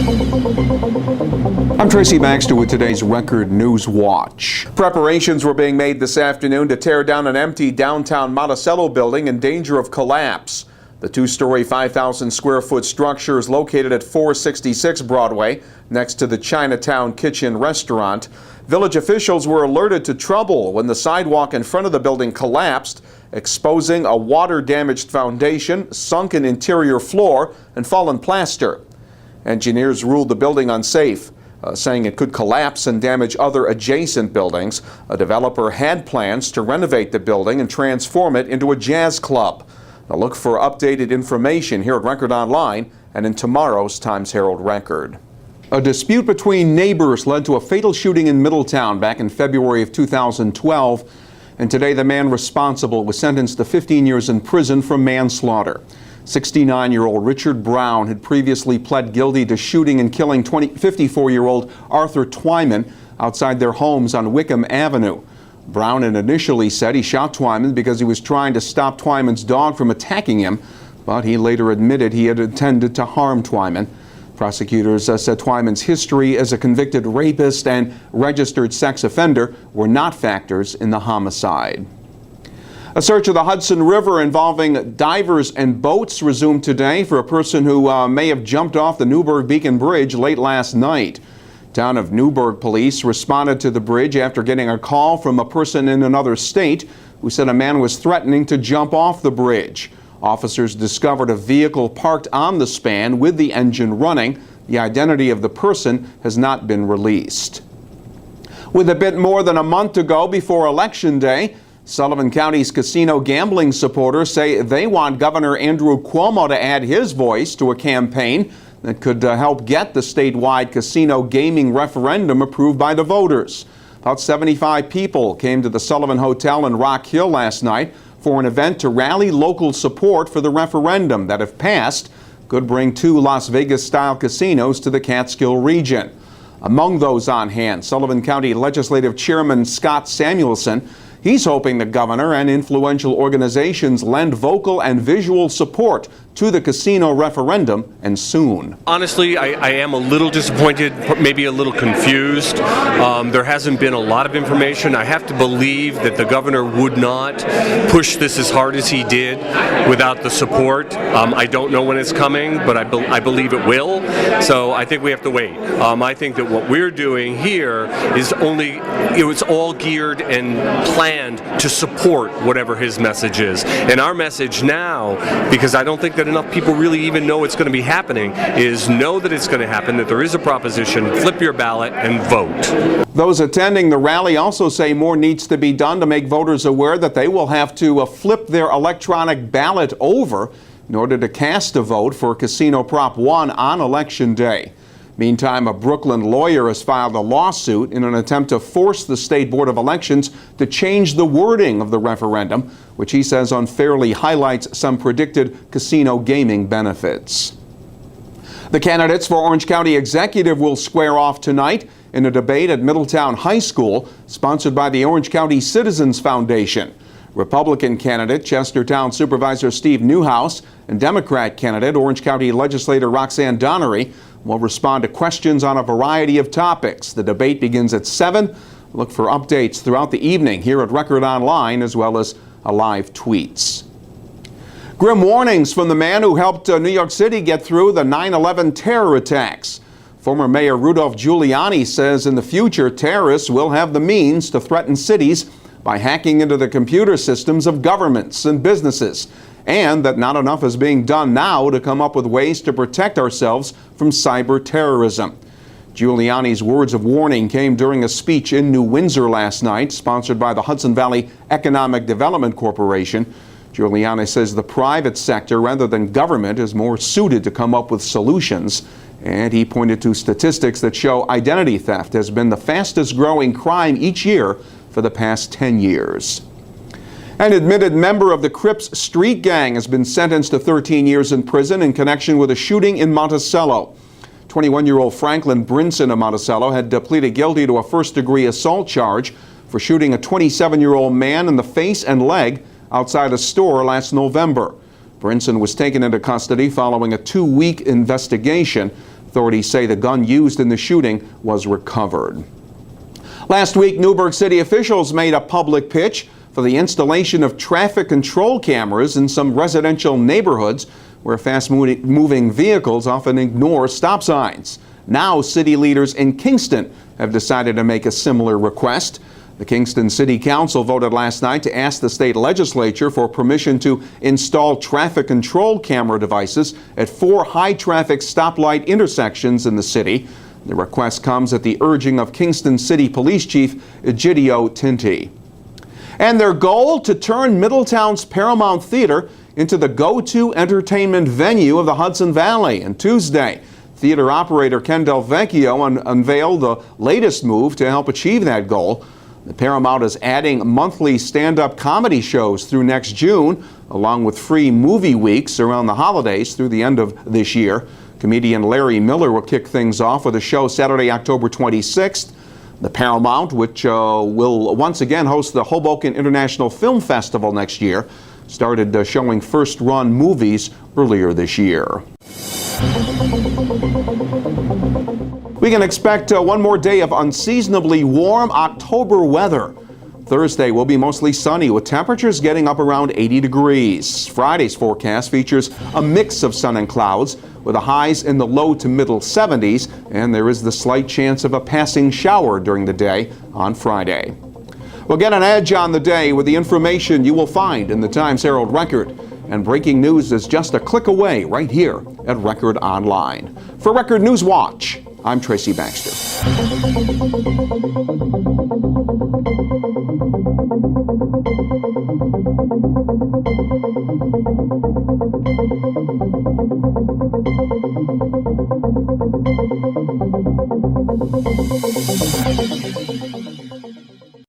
I'm Tracy Baxter with today's Record Newswatch. Preparations were being made this afternoon to tear down an empty downtown Monticello building in danger of collapse. The two-story, 5,000-square-foot structure is located at 466 Broadway, next to the Chinatown Kitchen restaurant. Village officials were alerted to trouble when the sidewalk in front of the building collapsed, exposing a water-damaged foundation, sunken interior floor, and fallen plaster. Engineers ruled the building unsafe, saying it could collapse and damage other adjacent buildings. A developer had plans to renovate the building and transform it into a jazz club. Now look for updated information here at Record Online and in tomorrow's Times-Herald Record. A dispute between neighbors led to a fatal shooting in Middletown back in February of 2012, and today the man responsible was sentenced to 15 years in prison for manslaughter. 69-year-old Richard Brown had previously pled guilty to shooting and killing 54-year-old Arthur Twyman outside their homes on Wickham Avenue. Brown had initially said he shot Twyman because he was trying to stop Twyman's dog from attacking him, but he later admitted he had intended to harm Twyman. Prosecutors said Twyman's history as a convicted rapist and registered sex offender were not factors in the homicide. A search of the Hudson River involving divers and boats resumed today for a person who may have jumped off the Newburgh-Beacon bridge late last night. Town of Newburgh police responded to the bridge after getting a call from a person in another state who said a man was threatening to jump off the bridge. Officers discovered a vehicle parked on the span with the engine running. The identity of the person has not been released. With a bit more than a month to go before Election Day, Sullivan County's casino gambling supporters say they want Governor Andrew Cuomo to add his voice to a campaign that could help get the statewide casino gaming referendum approved by the voters. About 75 people came to the Sullivan Hotel in Rock Hill last night for an event to rally local support for the referendum that, if passed, could bring 2 Las Vegas-style casinos to the Catskill region. Among those on hand, Sullivan County Legislative Chairman Scott Samuelson. He's hoping the governor and influential organizations lend vocal and visual support to the casino referendum, and soon. Honestly, I am a little disappointed, maybe a little confused. There hasn't been a lot of information. I have to believe that the governor would not push this as hard as he did without the support. I don't know when it's coming, but I believe it will. So I think we have to wait. I think that what we're doing here is it's all geared and planned to support whatever his message is. And our message now, because I don't think that enough people really even know it's going to be happening, is know that it's going to happen, that there is a proposition, flip your ballot and vote. Those attending the rally also say more needs to be done to make voters aware that they will have to flip their electronic ballot over in order to cast a vote for Casino Prop 1 on Election Day. Meantime, a Brooklyn lawyer has filed a lawsuit in an attempt to force the State Board of Elections to change the wording of the referendum, which he says unfairly highlights some predicted casino gaming benefits. The candidates for Orange County Executive will square off tonight in a debate at Middletown High School, sponsored by the Orange County Citizens Foundation. Republican candidate Chestertown Supervisor Steve Newhouse and Democrat candidate Orange County Legislator Roxanne Donnery will respond to questions on a variety of topics. The debate begins at 7. Look for updates throughout the evening here at Record Online, as well as live tweets. Grim warnings from the man who helped New York City get through the 9/11 terror attacks. Former Mayor Rudolph Giuliani says in the future terrorists will have the means to threaten cities by hacking into the computer systems of governments and businesses, and that not enough is being done now to come up with ways to protect ourselves from cyber terrorism. Giuliani's words of warning came during a speech in New Windsor last night, sponsored by the Hudson Valley Economic Development Corporation. Giuliani says the private sector, rather than government, is more suited to come up with solutions. And he pointed to statistics that show identity theft has been the fastest growing crime each year for the past 10 years. An admitted member of the Crips street gang has been sentenced to 13 years in prison in connection with a shooting in Monticello. 21-year-old Franklin Brinson of Monticello had pleaded guilty to a first-degree assault charge for shooting a 27-year-old man in the face and leg outside a store last November. Brinson was taken into custody following a 2-week investigation. Authorities say the gun used in the shooting was recovered. Last week, Newburgh City officials made a public pitch for the installation of traffic control cameras in some residential neighborhoods where fast-moving vehicles often ignore stop signs. Now, city leaders in Kingston have decided to make a similar request. The Kingston City Council voted last night to ask the state legislature for permission to install traffic control camera devices at 4 high-traffic stoplight intersections in the city. The request comes at the urging of Kingston City Police Chief Egidio Tinti. And their goal to turn Middletown's Paramount Theater into the go-to entertainment venue of the Hudson Valley. And Tuesday, theater operator Ken Del Vecchio unveiled the latest move to help achieve that goal. The Paramount is adding monthly stand-up comedy shows through next June, along with free movie weeks around the holidays through the end of this year. Comedian Larry Miller will kick things off with a show Saturday, October 26th. The Paramount, which will once again host the Hoboken International Film Festival next year, started showing first-run movies earlier this year. We can expect one more day of unseasonably warm October weather. Thursday will be mostly sunny with temperatures getting up around 80 degrees. Friday's forecast features a mix of sun and clouds with the highs in the low to middle 70s, and there is the slight chance of a passing shower during the day on Friday. We'll get an edge on the day with the information you will find in the Times-Herald Record. And breaking news is just a click away right here at Record Online. For Record Newswatch, I'm Tracy Baxter.